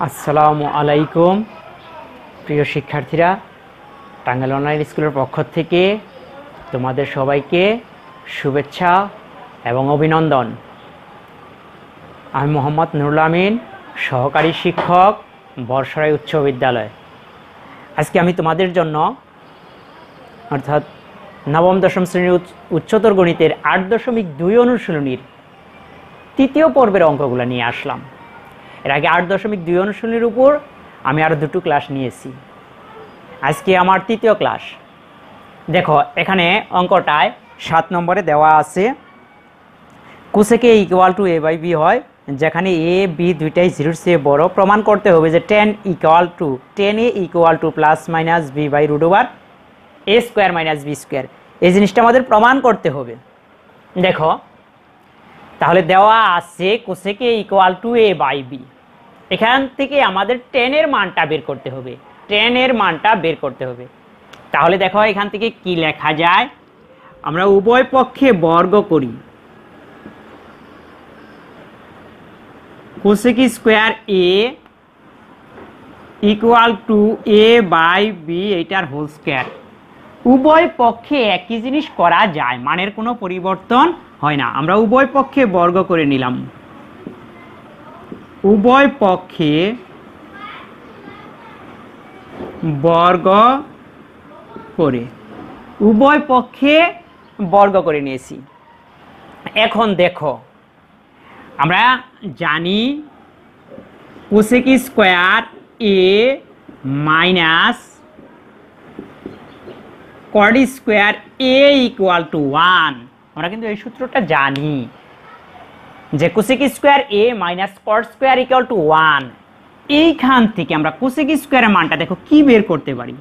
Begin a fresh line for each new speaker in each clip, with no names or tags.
আসসালামু আলাইকুম প্রিয় শিক্ষার্থীরা, টাঙ্গাইল অনলাইন স্কুলের পক্ষ থেকে তোমাদের সবাইকে শুভেচ্ছা এবং অভিনন্দন। আমি মোহাম্মদ নুরুল আমিন, সহকারী শিক্ষক, বর্ষরাই উচ্চ বিদ্যালয়। আজকে আমি তোমাদের জন্য অর্থাৎ নবম দশম শ্রেণীর উচ্চতর গণিতের 8.2 অনুশীলনীর তৃতীয় পর্বের অঙ্কগুলো নিয়ে আসলাম। এর আগে 8.2 অনুশীলনীর উপর আমি আরও দুটো ক্লাস নিয়েছি। আজকে আমার তৃতীয় ক্লাস। দেখো, এখানে অঙ্কটায় 7 নম্বরে দেওয়া আছে কোসেকে equal to a by b হয়, যেখানে a b দুইটাই 0-এর চেয়ে বড়। প্রমাণ করতে হবে যে tan a equal to plus minus b by root over a square minus b square. এই জিনিসটা আমাদের প্রমাণ করতে হবে। দেখো, তাহলে দেওয়া আছে কোসেকে equal to a by b। এখান থেকে আমাদের tan এর মানটা বের করতে হবে, tan এর মানটা বের করতে হবে। তাহলে দেখো এখান থেকে কি লেখা যায়, আমরা উভয় পক্ষে বর্গ করি। Cosec square a equal to a by b, এটার হোল স্কোয়ার। উভয় পক্ষে একই জিনিস করা যায়, মানের কোনো পরিবর্তন হয় না। আমরা উভয় পক্ষে বর্গ করে নিলাম। উভয় পক্ষে বর্গ করে উভয় পক্ষে বর্গ করে নিয়েছি। এখন দেখো, আমরা জানি cosec square a minus caught square a equal to 1। আমরা কিন্তু এই সূত্রটা জানি যে cosec square a minus caught square equal to 1। এইখান থেকে আমরা কোসেক স্কোয়ারের মানটা দেখো কি বের করতে পারি।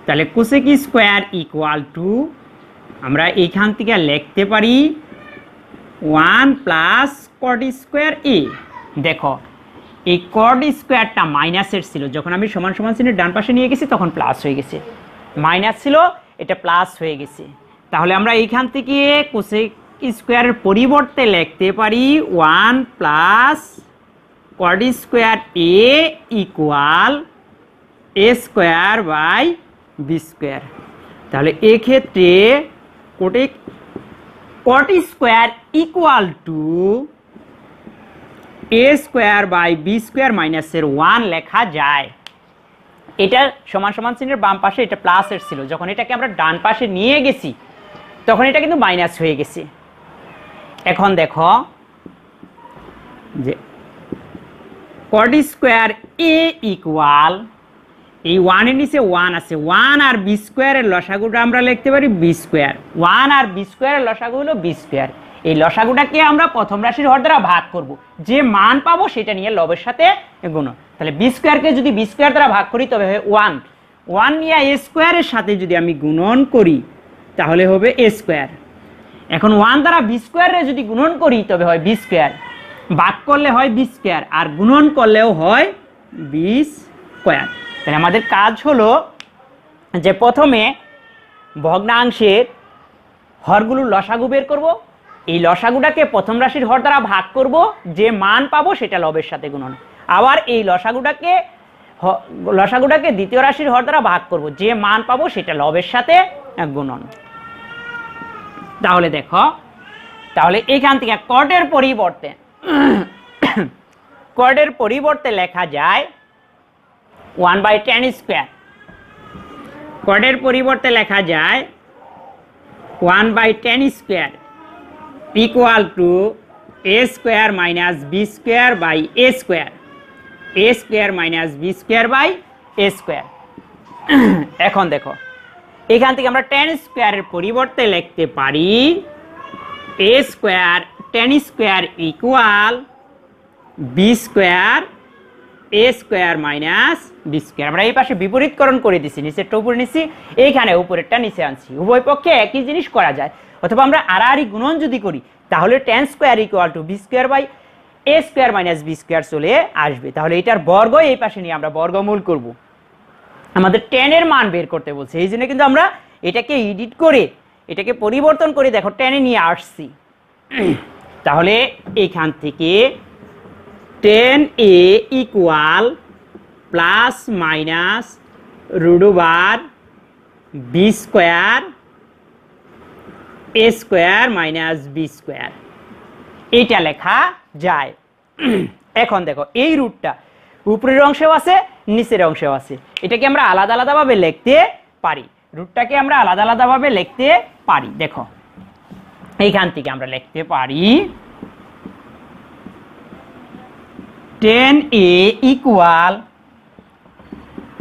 তাহলে কোসেক স্কোয়ার ইকুয়াল টু আমরা এইখান থেকে লিখতে পারি 1 প্লাস কট স্কোয়ার a। দেখো, এই কট স্কোয়ারটা মাইনাসের ছিল, যখন আমি সমান সমান চিহ্নের ডান পাশে নিয়ে গেছি তখন প্লাস হয়ে গেছে। মাইনাস ছিল, এটা প্লাস হয়ে গেছে। তাহলে আমরা এইখান থেকে কোসেক স্কোয়ারের পরিবর্তে লিখতে পারি 1 plus cot square a equal a square by b square. তাহলে এক্ষেত্রে cot square equal to a square by b square মাইনাসের 1 লেখা যায়। এটা সমান সমান চিহ্নের বাম পাশে এটা প্লাসের ছিল, যখন এটাকে আমরা ডান পাশে নিয়ে গেছি তখন এটা কিন্তু মাইনাস হয়ে গেছে। এখন দেখো যে কট স্কোয়ার a ইকুয়াল, এই 1 এর নিচে 1 আছে, 1 আর b স্কোয়ারের লসাগুটা আমরা লিখতে পারি b স্কোয়ার। 1 আর b স্কোয়ারের লসাগু হলো b স্কোয়ার। এই লসাগুটাকে আমরা প্রথম রাশির হর দ্বারা ভাগ করব, যে মান পাবো সেটা নিয়ে লবের সাথে গুণ। তাহলে b স্কোয়ারকে যদি b স্কোয়ার দ্বারা ভাগ করি তবে হয় 1 নিয়ে a স্কোয়ারের সাথে যদি আমি গুণন করি তাহলে হবে a স্কোয়ার। এখন 1 দ্বারা b স্কোয়ারে যদি গুণন করি তবে হয় b স্কোয়ার। ভাগ করলে হয় b স্কোয়ার আর গুণন করলেও হয় b স্কোয়ার। তাহলে আমাদের কাজ হলো যে প্রথমে ভগ্নাংশের হরগুলোর লসাগু বের করব। এই লসাগুটাকে প্রথম রাশির হর দ্বারা ভাগ করব, যে মান পাবো সেটা লবের সাথে গুণন। আবার এই লসাগুটাকে দ্বিতীয় রাশির হর দ্বারা ভাগ করব, যে মান পাবো সেটা লবের সাথে গুণন। তাহলে দেখো, তাহলে এইখান থেকে কটের পরিবর্তে লেখা যায় 1 বাই tan স্কোয়ার। কটের পরিবর্তে লেখা যায় 1 by tan square equal to a square minus b square by a square. a square minus b square by a square. এখন দেখো, এখান থেকে আমরা tan স্কোয়ারের পরিবর্তে লিখতে পারি a square tan square equal b square a square minus b square. আমরা এই পাশে বিপরীতকরণ করে দিছি, নিচেরটা উপরে নিচ্ছি, এইখানে উপরেরটা নিচে আনছি। উভয় পক্ষে একই জিনিস করা যায়। অথবা আমরা আড়াআড়ি গুণন যদি করি তাহলে tan square equal to b square by a square minus b square চলে আসবে। তাহলে এটার বর্গ এই পাশে নিয়ে আমরা বর্গমূল করব। আমাদের tan এর মান বের করতে বলছে, এই জন্য কিন্তু আমরা এটাকে এডিট করে, এটাকে পরিবর্তন করে দেখো tan এ নিয়ে আসছি। তাহলে এখান থেকে 10a equal plus minus root over B square A square minus B square, এইটা লেখা যায়। এখন দেখো এই রুটটা উপরের অংশেও আছে নিচের অংশেও আছে, এটাকে আমরা আলাদা আলাদাভাবে লিখতে পারি, রুটটাকে আমরা আলাদা আলাদাভাবে লিখতে পারি। দেখো এইখান থেকে আমরা লিখতে পারি 10a ইকুয়াল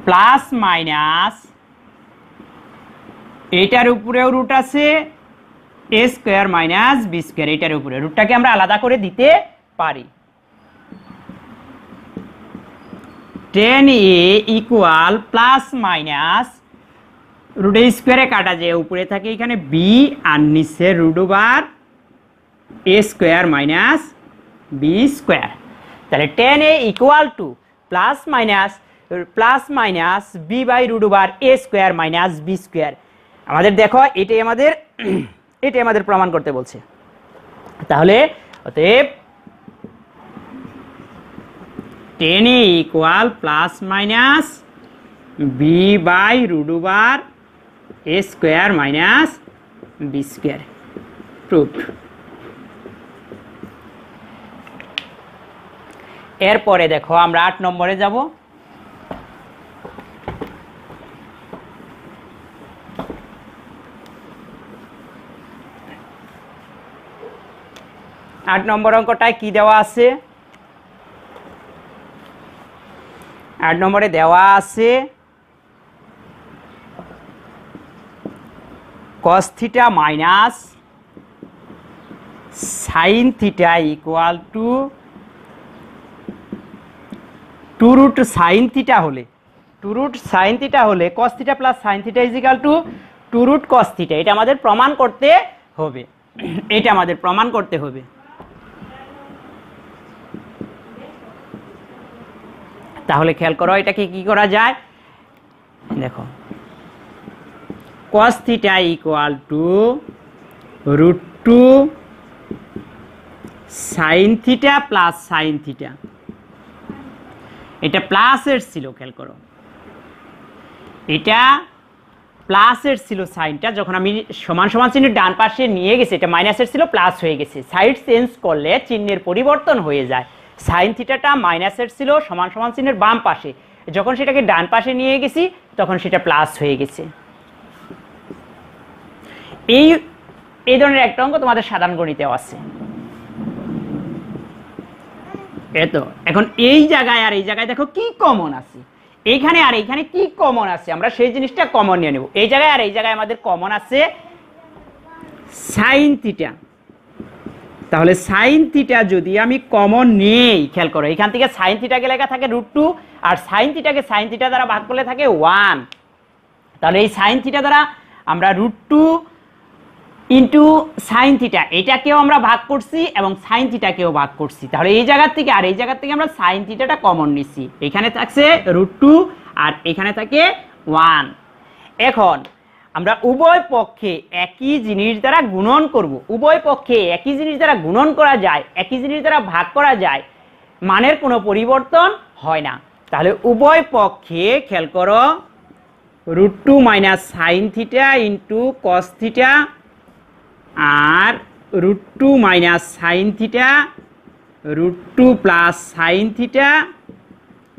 প্লাস মাইনাস, এটার উপরেও রুট আছে এ স্কোয়ার মাইনাস বি স্কোয়ার, এটার উপরে রুটটাকে আমরা আলাদা করে দিতে পারি। 10a equal plus minus root স্কোয়ারে কাটা যায়, উপরে থাকে এখানে বি আর নিচে রুট ওভার এ স্কোয়ার মাইনাস বি স্কোয়ার। তাহলে 10a equal to plus minus b by root over A square minus B square. আমাদের দেখো এটাই আমাদের প্রমাণ করতে বলছে। তাহলে অতএব 10a equal plus minus b by root over A square minus B square, proof. এরপরে দেখো আমরা 8 নম্বরে যাব। 8 নম্বর অঙ্কটায় কি দেওয়া আছে? 8 নম্বরে দেওয়া আছে cos theta minus sin theta equal to 2 root sin theta হলে cos theta plus sin theta is equal to 2 root cos theta. এটা আমাদের প্রমাণ করতে হবে। তাহলে খেয়াল করো এটাকে কি করা যায়, দেখো cos theta equal to root 2 sin theta plus sin theta, এটা প্লাসের ছিল, খেয়াল করো এটা প্লাসের ছিল সাইনটা, যখন আমি সমান সমান চিহ্নের ডান পাশে নিয়ে গেছি এটা মাইনাসের ছিল প্লাস হয়ে গেছে, সাইড চেঞ্জ করলে চিহ্নের পরিবর্তন হয়ে যায়। সাইন থিটাটা মাইনাসের ছিল সমান সমান চিহ্নের বাম পাশে, যখন সেটাকে ডান পাশে নিয়ে গেছি তখন সেটা প্লাস হয়ে গেছে। এই ধরনের একটা অঙ্ক তোমাদের সাধারণ গণিতেও আছে। এতো এখন এই জায়গায় আর এই জায়গায় দেখো কি কমন আছে, এইখানে আর এইখানে কি কমন আছে, আমরা সেই জিনিসটা কমন নিয়ে নেব। এই জায়গায় আর এই জায়গায় আমাদের কমন আছে সাইন থিটা। তাহলে সাইন থিটা যদি আমি কমন নেই, খেয়াল করো এখান থেকে সাইন থিটাকে লেখা থাকে রুট 2 আর সাইন থিটাকে সাইন থিটা দ্বারা ভাগ করলে থাকে 1। তাহলে এই সাইন থিটা দ্বারা আমরা রুট 2 ইন্টু সাইন থিটা এটাকেও আমরা ভাগ করছি এবং সাইন থিটাকেও ভাগ করছি। তাহলে এই জায়গার থেকে আর এই জায়গার থেকে আমরা সাইন থিটাটা কমন নিচ্ছি, এখানে থাকছে রুট 2 আর এখানে থাকে 1। এখন আমরা উভয় পক্ষে একই জিনিস দ্বারা গুণন করব, উভয় পক্ষে একই জিনিস দ্বারা গুণন করা যায়, একই জিনিস দ্বারা ভাগ করা যায়, মানের কোনো পরিবর্তন হয় না। তাহলে উভয় পক্ষে খেয়াল করো root 2 minus sine theta into cos theta আর root 2 minus sine theta root 2 plus sine theta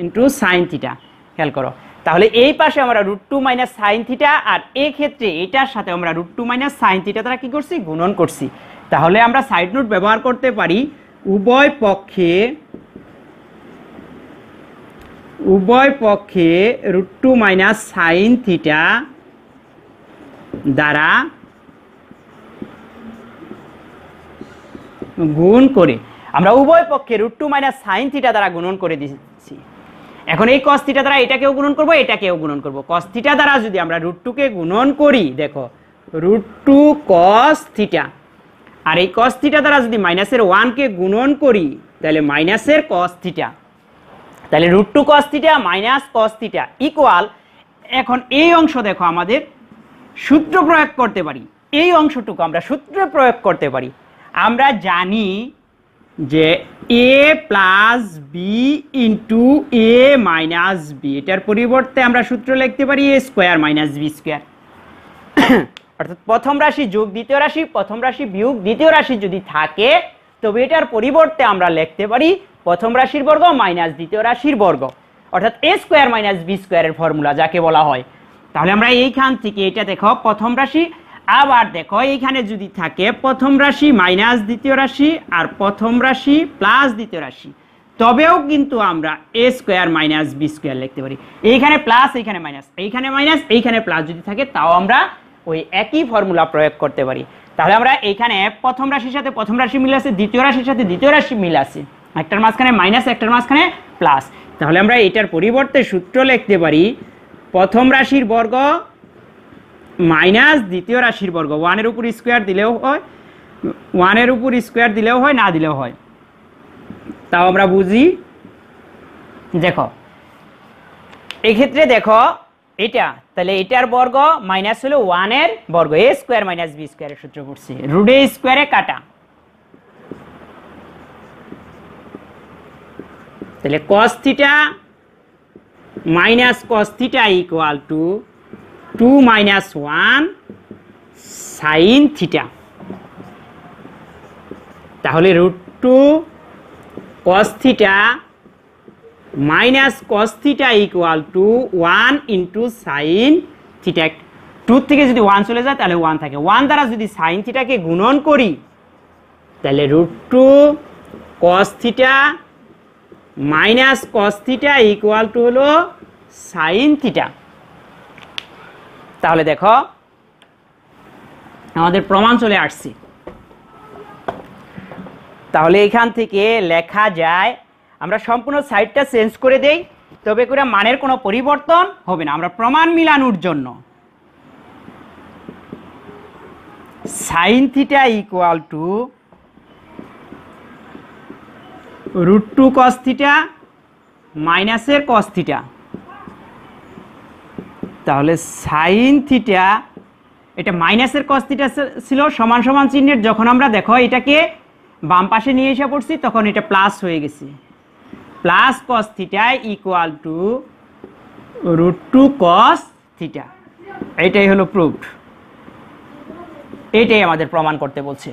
into sine theta, খেয়াল করো। তাহলে এই পাশে আমরা রুট 2 মাইনাস সাইন থিটা আর এই ক্ষেত্রে এটার সাথে আমরা রুট 2 মাইনাস সাইন থিটা দ্বারা কি করছি, গুণন করছি। তাহলে আমরা সাইড নোট ব্যবহার করতে পারি, উভয় পক্ষে রুট 2 মাইনাস সাইন থিটা দ্বারা গুণ করে, আমরা উভয় পক্ষে রুট 2 মাইনাস সাইন থিটা দ্বারা গুণন করে দিচ্ছি। এখন এই cos থিটা দ্বারা এটাকেও গুণন করব, এটাকেও গুণন করব। cos থিটা দ্বারা যদি আমরা রুট 2 কে গুণন করি, দেখো রুট 2 cos থিটা, আর এই cos থিটা দ্বারা যদি মাইনাসের 1 কে গুণন করি তাহলে মাইনাসের cos থিটা, তাহলে root 2 cos theta minus cos theta equal. এখন এই অংশ দেখো আমাদের সূত্র প্রয়োগ করতে পারি, এই অংশটুকু আমরা সূত্র প্রয়োগ করতে পারি। আমরা জানি যে a plus b into a minus b, এটার পরিবর্তে আমরা সূত্র লিখতে পারি a square minus B square. অর্থাৎ প্রথম রাশি যোগ দ্বিতীয় রাশি, প্রথম রাশি বিয়োগ দ্বিতীয় রাশি যদি থাকে তবে এটার পরিবর্তে আমরা লিখতে পারি প্রথম রাশির বর্গ মাইনাস দ্বিতীয় রাশির বর্গ, অর্থাৎ a স্কোয়ার মাইনাস বি স্কোয়ারের ফর্মুলা যাকে বলা হয়। তাহলে আমরা এইখান থেকে এটা দেখো প্রথম রাশি, আবার দেখো এইখানে যদি থাকে প্রথম রাশি মাইনাস দ্বিতীয় রাশি আর প্রথম রাশি প্লাস দ্বিতীয় রাশি, তবেও কিন্তু আমরা a square minus B square লিখতে পারি। এইখানে প্লাস, এইখানে মাইনাস, এইখানে মাইনাস, এইখানে প্লাস যদি থাকে তাও আমরা ওই একই ফর্মুলা প্রয়োগ করতে পারি। তাহলে আমরা এইখানে প্রথম রাশির সাথে প্রথম রাশি মিল আছে, দ্বিতীয় রাশির সাথে দ্বিতীয় রাশি মিল আছে, একটার মাঝখানে মাইনাস একটার মাঝখানে প্লাস। তাহলে আমরা এটার পরিবর্তে সূত্র লিখতে পারি প্রথম রাশির বর্গ মাইনাস দ্বিতীয় রাশির বর্গ, ওয়ানের উপর স্কোয়ার দিলেও হয়, ওয়ানের উপর স্কোয়ার দিলেও হয়, না দিলেও হয়, তাও আমরা বুঝি। দেখো এক্ষেত্রে দেখো এটা, তাহলে এটার বর্গ মাইনাস হলো ওয়ানের বর্গ, a স্কোয়ার মাইনাস বি স্কোয়ারের সূত্র পড়ছি, রুট a স্কোয়ারে কাটা, তাহলে cos theta minus cos theta equal to 2 minus 1 sine theta. তাহলে root 2 cos theta minus cos theta equal to 1 into sine theta. 2 থেকে যদি 1 চলে যায় তাহলে 1 থাকে, 1 দ্বারা যদি সাইন থিটাকে গুণন করি তাহলে root 2 cos theta minus cos theta equal to হলো সাইন থিটা। তাহলে দেখো আমাদের প্রমাণ চলে আসছে। তাহলে এখান থেকে লেখা যায়, আমরা সম্পূর্ণ সাইডটা চেঞ্জ করে দেই তবে করে মানের কোনো পরিবর্তন হবে না। আমরা প্রমাণ মিলানোর জন্য sine theta equal to root 2 cos theta মাইনাসের cos থিটা, তাহলে সাইন থিটা, এটা মাইনাসের cos থিটা ছিল সমান সমান চিহ্নের, যখন আমরা দেখো এটাকে বাম পাশে নিয়ে এসে পড়ছি তখন এটা প্লাস হয়ে গেছে, plus cos theta equal to root 2 cos theta. এটাই হলো প্রুফড, এটাই আমাদের প্রমাণ করতে বলছে।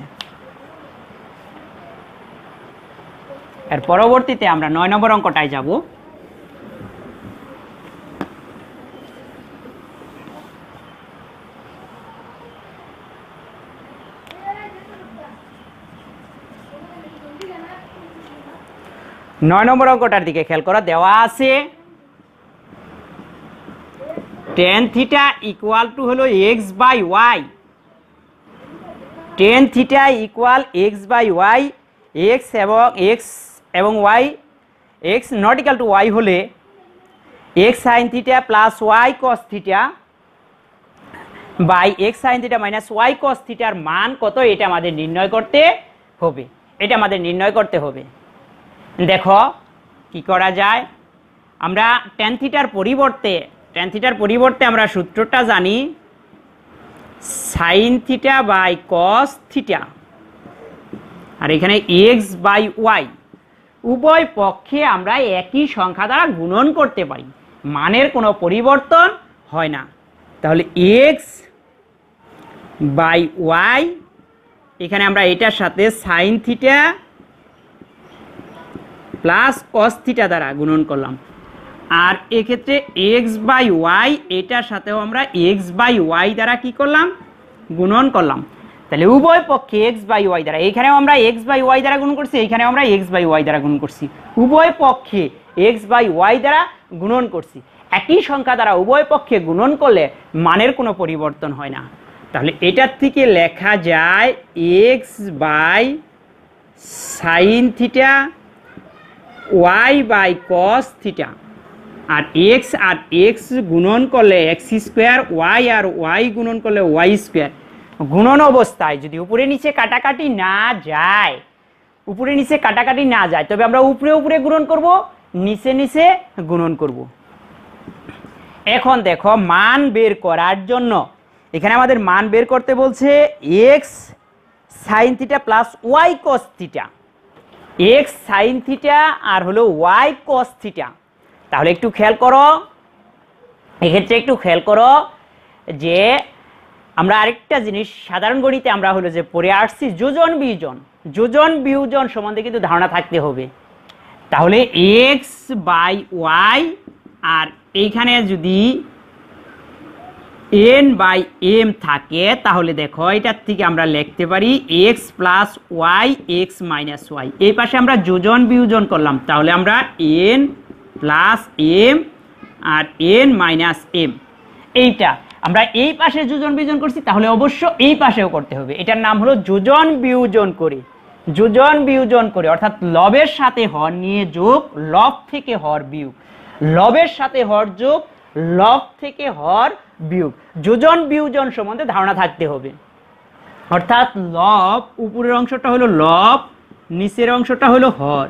এর পরবর্তীতে আমরা 9 নম্বর অঙ্কটায় যাব। নয় নম্বর অঙ্কটার দিকে খেয়াল করা, দেওয়া আছে tan থিটা ইকুয়াল টু হলো x by y, tan theta equal x by y, x এবং y, x not equal to y হলে x sine theta plus y cos theta by x sine theta minus y cos থিটার মান কত, এটা আমাদের নির্ণয় করতে হবে, এটা আমাদের নির্ণয় করতে হবে। দেখো কি করা যায়, আমরা tan থিটার পরিবর্তে আমরা সূত্রটা জানি sine theta by cos theta, আর এখানে x বাই ওয়াই, উভয় পক্ষে আমরা একই সংখ্যা দ্বারা গুণন করতে পারি, মানের কোনো পরিবর্তন হয় না। তাহলে x বাই ওয়াই, এখানে আমরা এটার সাথে sign theta plus cos theta দ্বারা গুণন করলাম, আর এক্ষেত্রে x বাই ওয়াই, এটার সাথেও আমরা x বাই ওয়াই দ্বারা কি করলাম, গুণন করলাম। তাহলে উভয় পক্ষে x বাই ওয়াই দ্বারা, এখানেও আমরা x বাই ওয়াই দ্বারা গুণন করছি, এখানেও আমরা x বাই ওয়াই দ্বারা গুণন করছি, উভয় পক্ষে x বাই ওয়াই দ্বারা গুণন করছি। একই সংখ্যা দ্বারা উভয় পক্ষে গুণন করলে মানের কোনো পরিবর্তন হয় না। তাহলে এটার থেকে লেখা যায় x by sine theta y by cos theta, আর x গুণন করলে x স্কোয়ার, y আর y গুণন করলে y স্কোয়ার। গুণন অবস্থায় যদি উপরে নিচে কাটাকাটি না যায়, তবে আমরা উপরে উপরে গুণন করব, নিচে নিচে গুণন করব। এখন দেখো মান বের করার জন্য এখানে আমাদের মান বের করতে বলছে x sine theta plus y cos theta, x sine theta আর হলো ওয়াই কস থিটা। তাহলে একটু খেয়াল করো, এক্ষেত্রে একটু খেয়াল করো যে আমরা আরেকটা জিনিস সাধারণ গণিতে আমরা হলো যে পড়ে আসছি যোজন বিয়োজন। যোজন বিয়োজন সম্বন্ধে কিন্তু ধারণা থাকতে হবে। তাহলে এক্স বাই ওয়াই আর এইখানে যদি এন বাই এম থাকে তাহলে দেখো এটার থেকে আমরা লিখতে পারি x plus y x minus y. এই পাশে আমরা যোজন বিয়োজন করলাম, তাহলে আমরা এন প্লাস এম আর এন মাইনাস এম। এইটা আমরা এই পাশে যোজন বিয়োজন করছি, তাহলে অবশ্য এই পাশেও করতে হবে। এটার নাম হলো যোজন বিয়োজন করে। যোজন বিয়োজন করে অর্থাৎ লবের সাথে হর নিয়ে যোগ, লব থেকে হর বিয়োগ, লবের সাথে হর যোগ, লব থেকে হর বিয়োগ। যোজন বিয়োজন সম্বন্ধে ধারণা থাকতে হবে। অর্থাৎ লব, উপরের অংশটা হলো লব, নিচের অংশটা হলো হর।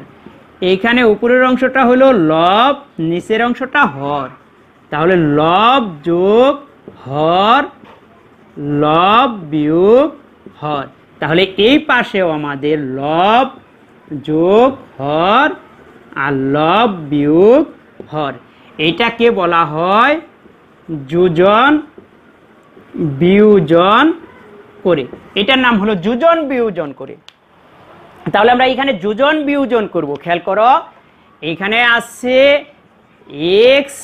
এইখানে উপরের অংশটা হলো লব, নিচের অংশটা হর। তাহলে লব যোগ হর, লব বিয়োগ হর। তাহলে এই পাশেও আমাদের লব যোগ হর আর লব বিয়োগ হর। এইটাকে বলা হয় যোজন বিয়োজন করে। এটার নাম হলো যোজন বিয়োজন করে। তাহলে আমরা এখানে যোজন বিয়োজন করব। খেয়াল করো, এইখানে আছে x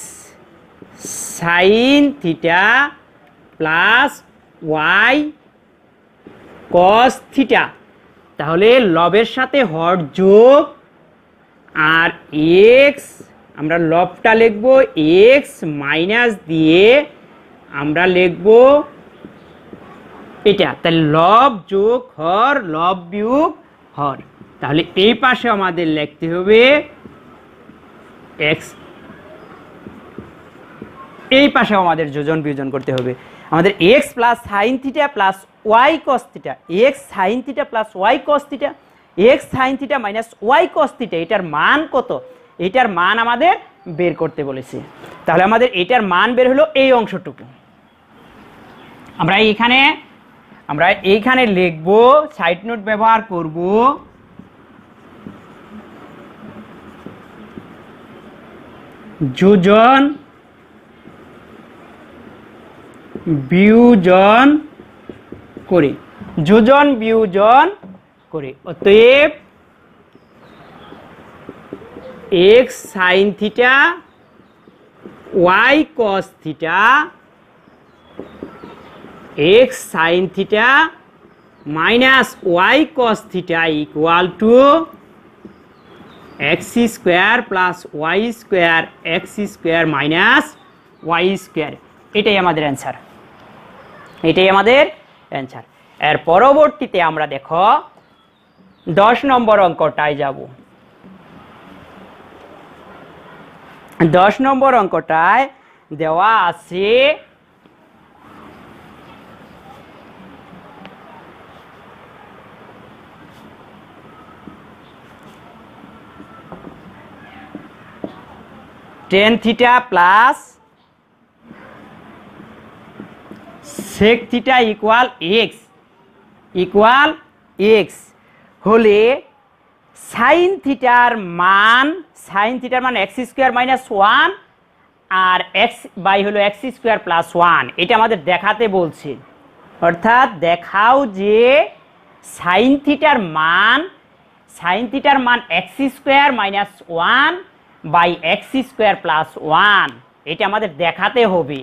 sine theta plus y cos theta. তাহলে লবের সাথে হর যোগ আর এক্স, আমরা লবটা লিখব এক্স মাইনাস দিয়ে আমরা লিখব এটা। তাহলে লব যোগ হর, লব বিয়োগ হর। তাহলে এই পাশে আমাদের লিখতে হবে এক্স, এই পাশে আমাদের যোজন বিয়োজন করতে হবে। আমাদের x plus sine theta plus y cos theta, x sine theta plus y cos theta, x sine theta minus y cos theta, এটার মান কত? এটার মান আমাদের বের করতে বলেছে। তাহলে আমাদের এটার মান বের হলো এই অংশটুকু। আমরা এইখানে লিখব, সাইড নোট ব্যবহার করব যোজন বিয়োজন করে। যোজন বিয়োজন করে অতএব x sine theta y cos theta, x sine theta minus y cos theta equal to x square plus y square x square minus y square. এটাই আমাদের অ্যান্সার, এটাই আমাদের অ্যান্সার। এর পরবর্তীতে আমরা দেখো 10 নম্বর অঙ্কটায় যাব। 10 নম্বর অঙ্কটায় দেওয়া আছে tan theta plus sec theta equal x হলে সাইন থিটার মান এক্স স্কোয়ার মাইনাস ওয়ান আর এক্স বাই হলো এক্স স্কোয়ার প্লাস ওয়ান। এটা আমাদের দেখাতে বলছে। অর্থাৎ দেখাও যে সাইন থিটার মান x square minus one by x square plus one, এটা আমাদের দেখাতে হবে।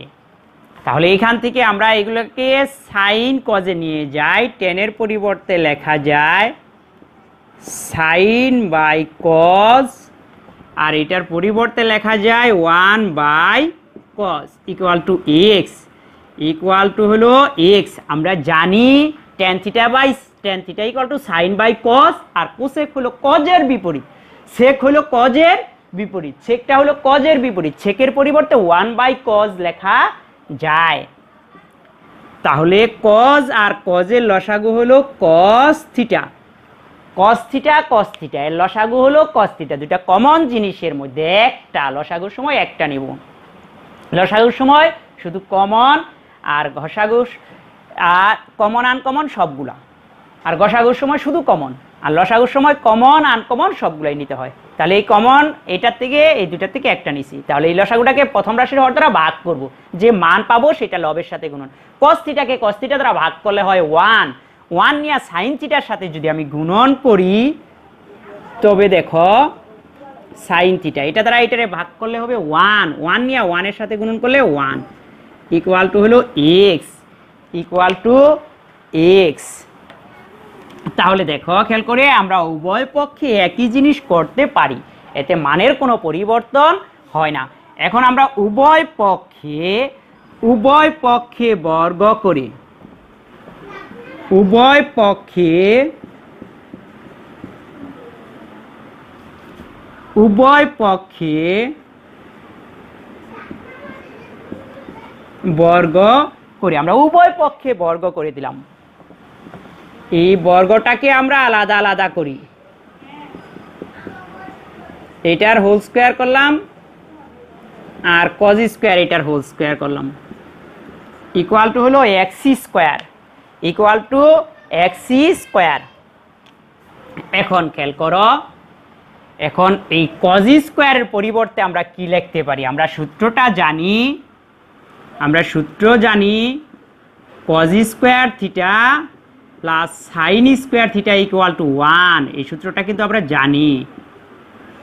তাহলে এখান থেকে আমরা এগুলোকে সাইন কজে নিয়ে যাই, টেনের পরিবর্তে লেখা যায় সাইন বাই কজ, আর এটার পরিবর্তে লেখা যায় 1 by cos equal to x, equal to হলো এক্স। আমরা জানি tan theta equal to sine by cos, আর কোসেক হলো কজের বিপরীত, সেক হলো কজের বিপরীত, সেকটা হলো কজের বিপরীত, সেকের পরিবর্তে 1 বাই কজ লেখা যায়। তাহলে কজ আর কজের লসাগু হলো কস থিটা, এর লসাগু হলো কস থিটা। দুটা কমন জিনিসের মধ্যে একটা, লসাগুর সময় একটা নিব, লসাগুর সময় শুধু কমন, আর ঘষাঘুষ আর কমন আনকমন সবগুলা, আর ঘষাঘুষ সময় শুধু কমন। আর লসাগুর সময় কমন আনকমন সবগুলাই নিতে হয়। তাহলে এই কমন এটার থেকে এই দুটার থেকে একটা নিছি, তাহলে এই লসাগুটাকে প্রথম রাশির হর দ্বারা ভাগ করব, যে মান পাবো সেটা লবের সাথে গুণন। cos থিটাকে cos থিটা দ্বারা ভাগ করলে হয় 1 নিয়ে sin থিটার সাথে যদি আমি গুণন করি তবে দেখো sin থিটা এটা দ্বারা এটারে ভাগ করলে হবে 1 নিয়ে 1 এর সাথে গুণন করলে 1 ইকুয়াল টু হলো x ইকুয়াল টু x। তাহলে দেখো খেয়াল করে আমরা উভয় পক্ষে একই জিনিস করতে পারি, এতে মানের কোনো পরিবর্তন হয় না। এখন আমরা উভয় পক্ষে বর্গ করি, উভয় পক্ষে বর্গ করি। আমরা উভয় পক্ষে বর্গ করে দিলাম, এই বর্গটাকে আমরা আলাদা আলাদা করি, এটার হোল স্কয়ার করলাম আর cos স্কয়ার এটার হোল স্কয়ার করলাম, ইকুয়াল টু হলো x square equal to x square. এখন খেয়াল করো, এখন এই cos স্কয়ারের পরিবর্তে আমরা কি লিখতে পারি? আমরা সূত্র জানি cos square theta plus sin square theta equal to 1, এই সূত্রটা কিন্তু আমরা জানি।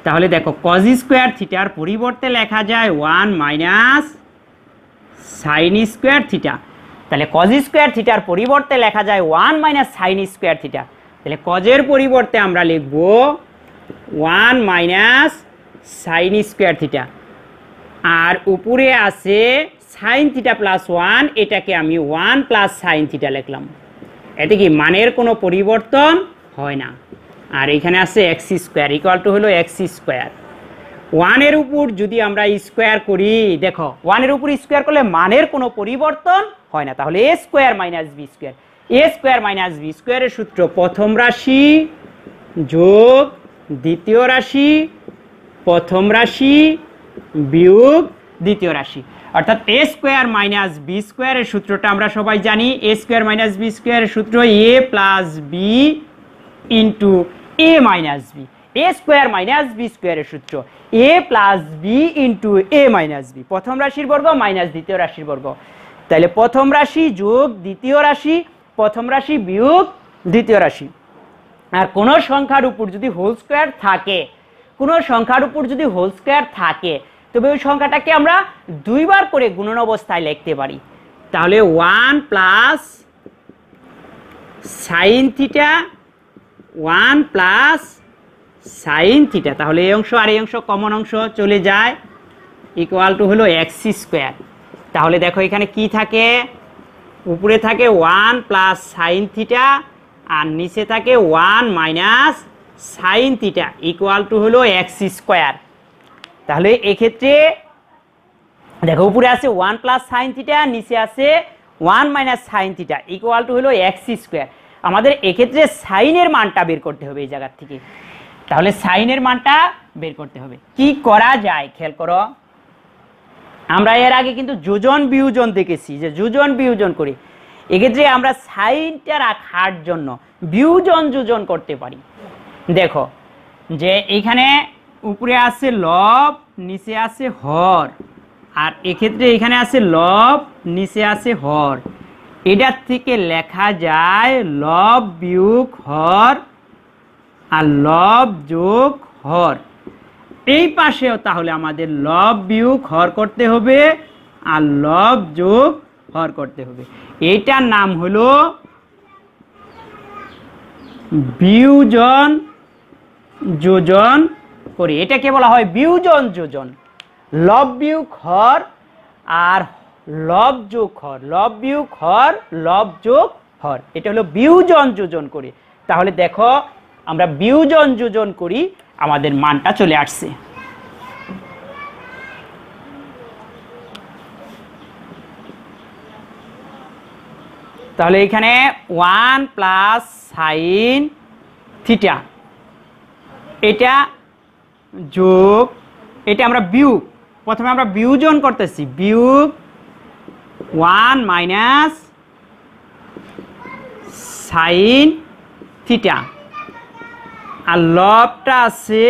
তাহলে দেখো cos স্কয়ার থিটার পরিবর্তে লেখা যায় 1 মাইনাস sin স্কয়ার থিটা, তাহলে cos স্কয়ার থিটার পরিবর্তে লেখা যায় 1 মাইনাস sin স্কয়ার থিটা, তাহলে cos এর পরিবর্তে আমরা লিখব 1 মাইনাস sin স্কয়ার থিটা, আর উপরে আছে sin থিটা প্লাস 1, এটাকে আমি 1 প্লাস sin থিটা লিখলাম। এতে কি মানের কোনো পরিবর্তন হয় না। আর এখানে আছে x স্কয়ার ইকুয়াল টু হলো x স্কয়ার। 1 এর উপর যদি আমরা স্কয়ার করি, দেখো 1 এর উপর স্কয়ার করলে মানের কোনো পরিবর্তন হয় না, তাহলে a square minus b square, a square minus b স্কয়ারের সূত্র প্রথম রাশি যোগ দ্বিতীয় রাশি, প্রথম রাশি বিয়োগ দ্বিতীয় রাশি, অর্থাৎ a স্কয়ার মাইনাস b স্কয়ারের সূত্রটা আমরা সবাই জানি। a স্কয়ার মাইনাস b স্কয়ারের সূত্র a plus b into a minus b, a square minus b স্কয়ারের সূত্র a plus b into a minus b, প্রথম রাশির বর্গ মাইনাস দ্বিতীয় রাশির বর্গ, তাহলে প্রথম রাশি যোগ দ্বিতীয় রাশি, প্রথম রাশি বিয়োগ দ্বিতীয় রাশি। আর কোন সংখ্যার উপর যদি হোল স্কয়ার থাকে, কোন সংখ্যার উপর যদি হোল স্কয়ার থাকে, তবে ওই সংখ্যাটাকে আমরা দুইবার করে গুণন অবস্থায় লিখতে পারি। তাহলে 1 plus sin theta 1 plus sin theta, তাহলে এই অংশ আর এই অংশ কমন অংশ চলে যায়, ইকুয়াল টু হলো x স্কয়ার। তাহলে দেখো এখানে কি থাকে, উপরে থাকে 1 প্লাস sin থিটা আর নিচে থাকে 1 minus sin theta equal to হলো x স্কয়ার। তাহলে এক্ষেত্রে দেখো উপরে আছে 1 প্লাস sin থিটা, নিচে আছে 1 minus sin theta equal to হলো x স্কয়ার। আমাদের এক্ষেত্রে সাইনের মানটা বের করতে হবে এই জায়গা থেকে, তাহলে সাইনের মানটা বের করতে হবে। কি করা যায় খেয়াল করো, আমরা এর আগে কিন্তু যোজন বিয়োজন দেখেছি যে যোজন বিয়োজন করি, এক্ষেত্রে আমরা সাইনটা রাখার জন্য বিয়োজন যোজন করতে পারি। দেখো যে এইখানে উপরে আছে লব, নিচে আছে হর, আর এক্ষেত্রে এখানে আছে লব, নিচে আছে হর, এটার থেকে লেখা যায় লব বিয়োগ হর আর লব যোগ হর। এই পাশেও তাহলে আমাদের লব বিয়োগ হর করতে হবে আর লব যোগ হর করতে হবে। এইটার নাম হলো বিয়োজন যোজন করি, এটাকে বলা হয় বিয়োজন যোজন। লব বিয়োগ হর আর লব যোগ হর, লব বিয়োগ হর, লব যোগ হর, এটা হলো বিয়োজন যোজন করি। তাহলে দেখো আমরা বিয়োজন যোজন করি, আমাদের মানটা চলে আসছে। তাহলে এখানে 1 প্লাস sin থিটা, এটা যোগ, এটা আমরা বিয়োগ, প্রথমে আমরা বিয়োজন করতেছি, বিয়োগ 1 মাইনাস sin থিটা আর লবটা আছে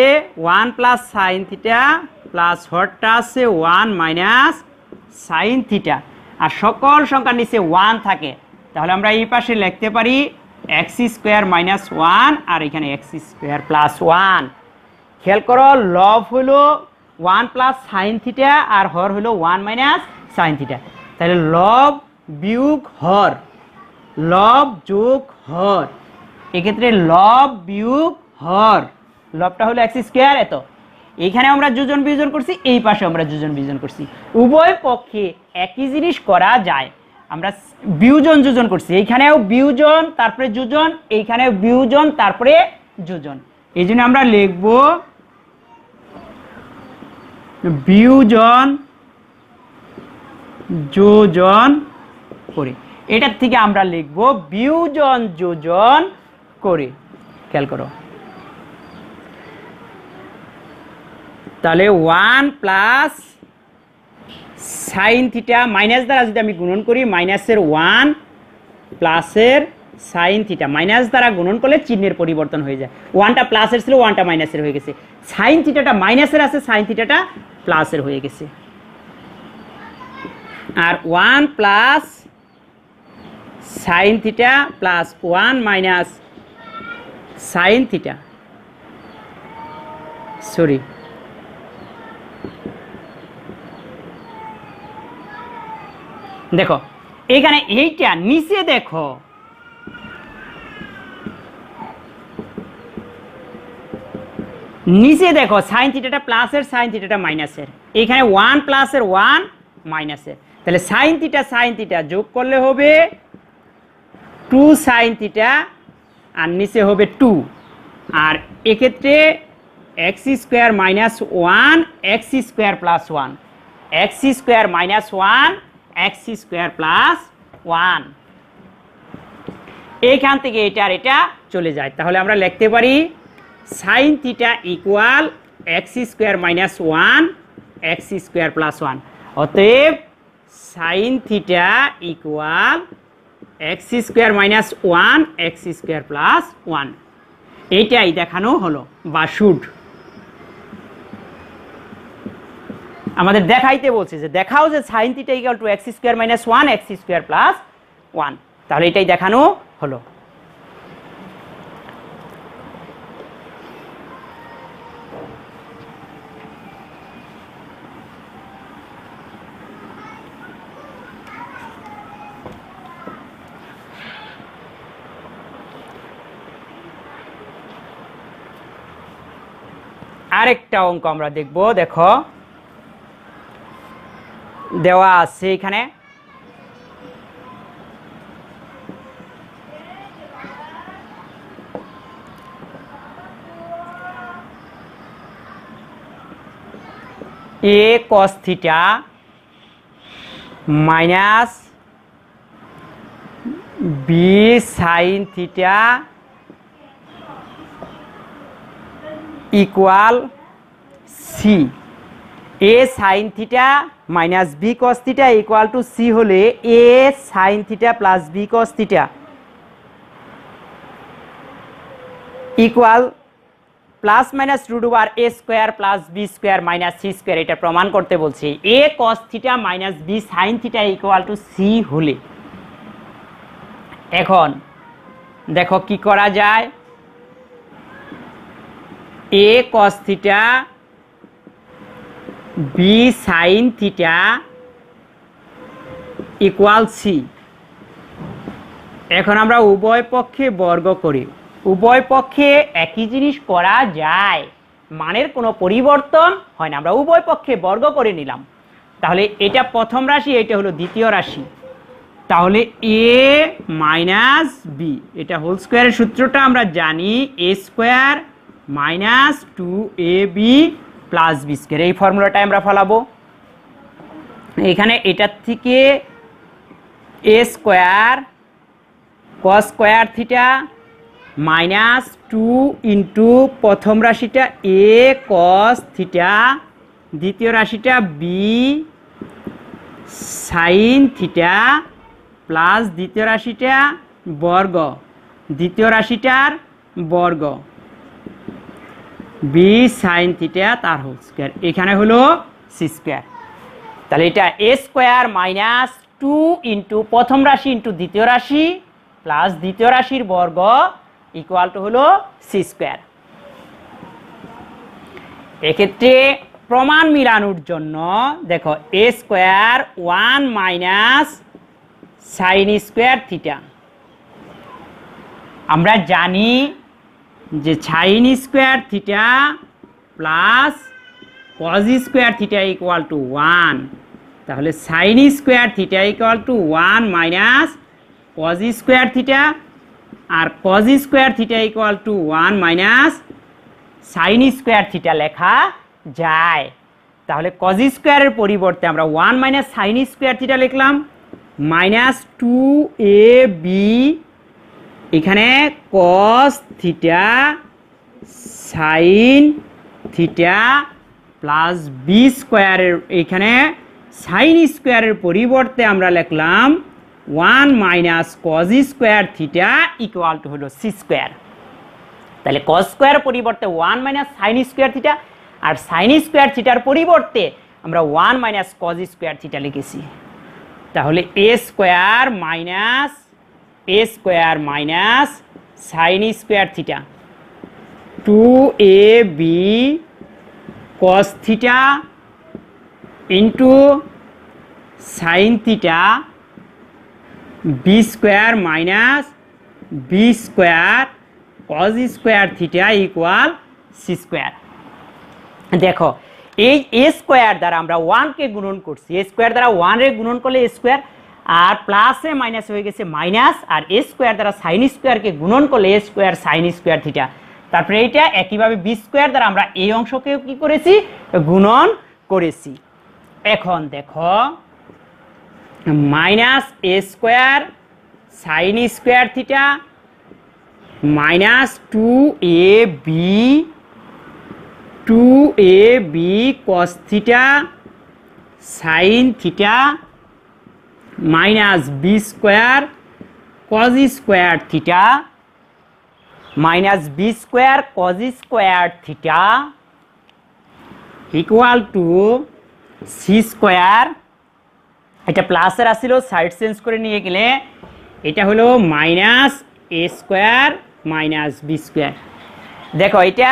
1 প্লাস সাইন থিটা প্লাস হরটা আছে 1 মাইনাস সাইন থিটা, আর সকল সংখ্যার নিচে 1 থাকে। তাহলে আমরা এই পাশে লিখতে পারি এক্স স্কোয়ার মাইনাস 1 আর এখানে এক্স স্কোয়ার প্লাস 1। খেয়াল করো, লব হলো 1 প্লাস সাইন থিটা আর হর হলো 1 মাইনাস সাইন থিটা। তাহলে লব বিয়োগ হর, লব যোগ হর, এক্ষেত্রে লব বিয়োগ হর, লবটা হলো এক্স স্কোয়ার। এত এইখানে আমরা যোজন বিয়োজন করছি, এই পাশে আমরা যোজন বিয়োজন করছি, উভয় পক্ষে একই জিনিস করা যায়। আমরা বিয়োজন যোজন করছি, এইখানেও বিয়োজন তারপরে যোজন, এইখানেও বিয়োজন তারপরে যোজন। এই জন্য আমরা লিখব বিয়োজন যোজন করে। এটার থেকে আমরা লিখব বিয়োজন যোজন করে। খেয়াল করো, তাহলে 1 প্লাস সাইন থিটা মাইনাস দ্বারা যদি আমি গুণন করি, মাইনাসের 1 প্লাসের সাইন থিটা, মাইনাস দ্বারা গুণন করলে চিহ্নের পরিবর্তন হয়ে যায়। 1টা প্লাসের ছিল, 1টা মাইনাসের হয়ে গেছে। সাইন থিটাটা মাইনাসের আছে, সাইন থিটাটা প্লাসের হয়ে গেছে। আর 1 plus sine theta plus 1 minus sine theta, sorry দেখো এখানে এইটা নিচে দেখো, নিচে দেখো সাইন থিটাটা প্লাসের, সাইন থিটাটা মাইনাসের, এখানে 1 প্লাসের 1 মাইনাসের। তাহলে সাইন থিটা যোগ করলে হবে 2 সাইন থিটা আর নিচে হবে 2। আর এক্ষেত্রে x square minus 1 x square plus 1, x square minus 1 x square plus 1। এইখান থেকে এটা আর এটা চলে যায়। তাহলে আমরা লিখতে পারি sign theta equal x square minus 1 x square plus 1। অতএব sign theta equal x square minus 1 x square plus 1। এইটাই দেখানো হলো বা শুড। আমাদের দেখাইতে বলছে যে দেখাও যে sign theta equal to x square minus 1 x square plus 1। তাহলে এটাই দেখানো হলো। আরেকটা অঙ্ক আমরা দেখব। দেখো দেওয়া আছে এখানে a cos theta minus b sin theta equal c। a sin theta minus b cos theta equal to c হলে a sin theta plus b cos theta equal plus minus root over a square plus b square minus c square. এটা প্রমাণ করতে বলছি। a cos theta minus b sin theta equal to c হলে এখন দেখো কি করা যায়। a cos theta b sin theta equal c। এখন আমরা উভয় পক্ষে বর্গ করি। উভয় পক্ষে একই জিনিস করা যায়, মানের কোনো পরিবর্তন হয় না। আমরা উভয় পক্ষে বর্গ করে নিলাম। তাহলে এটা প্রথম রাশি, এটা হলো দ্বিতীয় রাশি। তাহলে a মাইনাস বি, এটা হোল স্কোয়ারের সূত্রটা আমরা জানি, a square minus 2ab plus B square. এই ফর্মুলাটাই আমরা ফলাবো। এখানে এটার থেকে a square cos square theta minus 2 into প্রথম রাশিটা a cos থিটা, দ্বিতীয় রাশিটা b sin থিটা প্লাস দ্বিতীয় রাশিটা বর্গ, দ্বিতীয় রাশিটার বর্গ বি সাইন থিটা তার হোল স্কোয়ার, এখানে হলো সি স্কোয়ার। তাহলে এটা এ স্কোয়ার মাইনাস 2 ইন্টু প্রথম রাশি ইন্টু দ্বিতীয় রাশি প্লাস দ্বিতীয় রাশির বর্গ ইকুয়াল টু হলো সি স্কোয়ার। এক্ষেত্রে প্রমাণ মিলানোর জন্য দেখো A square 1 minus sine square theta, আমরা জানি যে sine square theta plus cos square theta equal to 1, তাহলে sine square theta equal to 1 minus cos square theta, আর cos square theta equal to 1 minus sine square theta লেখা যায়। তাহলে cos স্কোয়ারের পরিবর্তে আমরা 1 মাইনাস সাইন স্কোয়ার থিটা লিখলাম, minus 2ab এখানে cos theta sine theta plus b স্কোয়ারের এখানে সাইন স্কোয়ারের পরিবর্তে আমরা লিখলাম 1 minus cos square theta equal to হলো সি স্কোয়ার। তাহলে কস স্কোয়ারের পরিবর্তে 1 মাইনাস সাইন স্কোয়ার থিটা, আর সাইন স্কোয়ার থিটার পরিবর্তে আমরা 1 মাইনাস কজ স্কোয়ার থিটা লিখেছি। তাহলে A square minus sine square theta 2ab cos theta into sine theta B square minus B square cos square theta equal C square. দেখো এই এ square দ্বারা আমরা 1কে গুণন করছি, এ স্কোয়ার দ্বারা 1 এর গুণন করলে এ স্কোয়ার, আর প্লাসে মাইনাস হয়ে গেছে মাইনাস, আর এ স্কোয়ার দ্বারা সাইন স্কোয়ারকে গুণন করলে এ স্কোয়ার সাইন স্কোয়ার থিটা। তারপরে এইটা একইভাবে বি স্কোয়ার দ্বারা আমরা এই অংশকেও কি করেছি, গুণন করেছি। এখন দেখো minus a square sine square theta minus 2ab cos theta sine theta minus B square cos square theta minus B square cos square theta equal to c square. এটা প্লাসের আসছিল, সাইড চেঞ্জ করে নিয়ে গেলে এটা হলো minus a square minus B square. দেখো এটা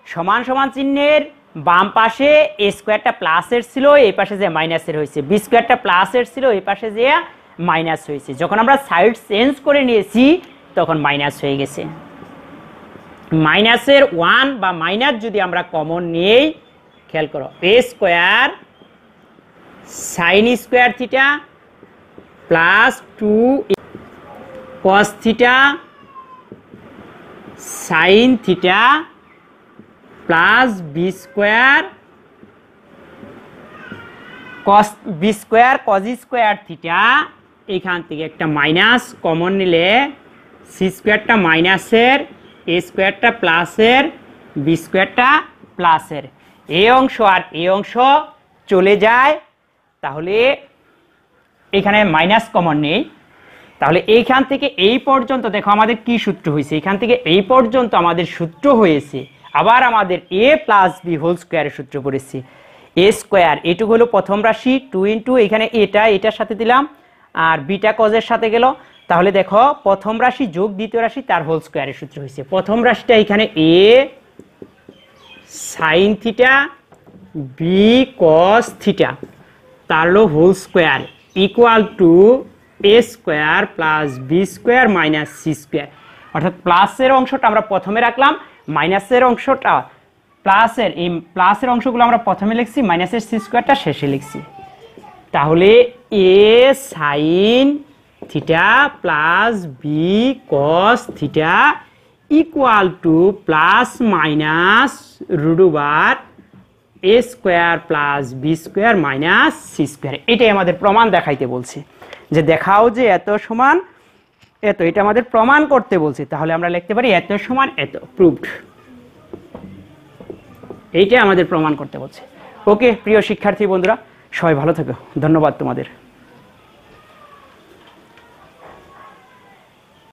সমান সমান চিহ্নের বাম পাশে এ স্কোয়ারটা প্লাসের ছিল, এই পাশে যে মাইনাসের হয়েছে, বি স্কোয়ারটা প্লাসের ছিল, এই পাশে যে মাইনাস হয়েছে। যখন আমরা সাইড চেঞ্জ করে নিয়েছি তখন মাইনাস হয়ে গেছে। মাইনাসের 1 বা মাইনাস যদি আমরা কমন নিই, খেয়াল করো A square sine square theta plus 2 cos theta sine theta plus B square cos square theta, এখান থেকে একটা মাইনাস কমন নিলে সি স্কোয়ারটা মাইনাসের, এ স্কোয়ারটা প্লাসের, বি স্কোয়ারটা প্লাসের, এই অংশ আর এই অংশ চলে যায়। তাহলে এখানে মাইনাস কমন নেই। তাহলে এইখান থেকে এই পর্যন্ত দেখো আমাদের কি সূত্র হয়েছে, এখান থেকে এই পর্যন্ত আমাদের সূত্র হয়েছে, আবার আমাদের এ প্লাস বি হোল স্কোয়ারের সূত্র করেছি। এ স্কোয়ার এটুকু হলো প্রথম রাশি 2 ইন্টু এখানে এটার সাথে দিলাম, আর বিটা কজের সাথে গেল। তাহলে দেখো প্রথম রাশি যোগ দ্বিতীয় রাশি তার হোল স্কোয়ারের সূত্র হয়েছে। প্রথম রাশিটা এখানে A sine theta B cos theta তার হলো whole square equal to A square plus B square minus C square. অর্থাৎ প্লাসের অংশটা আমরা প্রথমে রাখলাম, মাইনাসের অংশটা এই প্লাসের অংশগুলো আমরা প্রথমে লিখছি, মাইনাসের সি স্কোয়ারটা শেষে লিখছি। তাহলে A sine theta plus B cos theta equal to plus minus root over A square plus B square minus C square. এটাই আমাদের প্রমাণ দেখাইতে বলছে, যে দেখাও যে এত সমান এত, এটা আমাদের প্রমাণ করতে বলছে। তাহলে আমরা লিখতে পারি এত সমান এত, প্রুভড। এইটা আমাদের প্রমাণ করতে বলছে। ওকে প্রিয় শিক্ষার্থী বন্ধুরা, সবাই ভালো থেকো, ধন্যবাদ তোমাদের।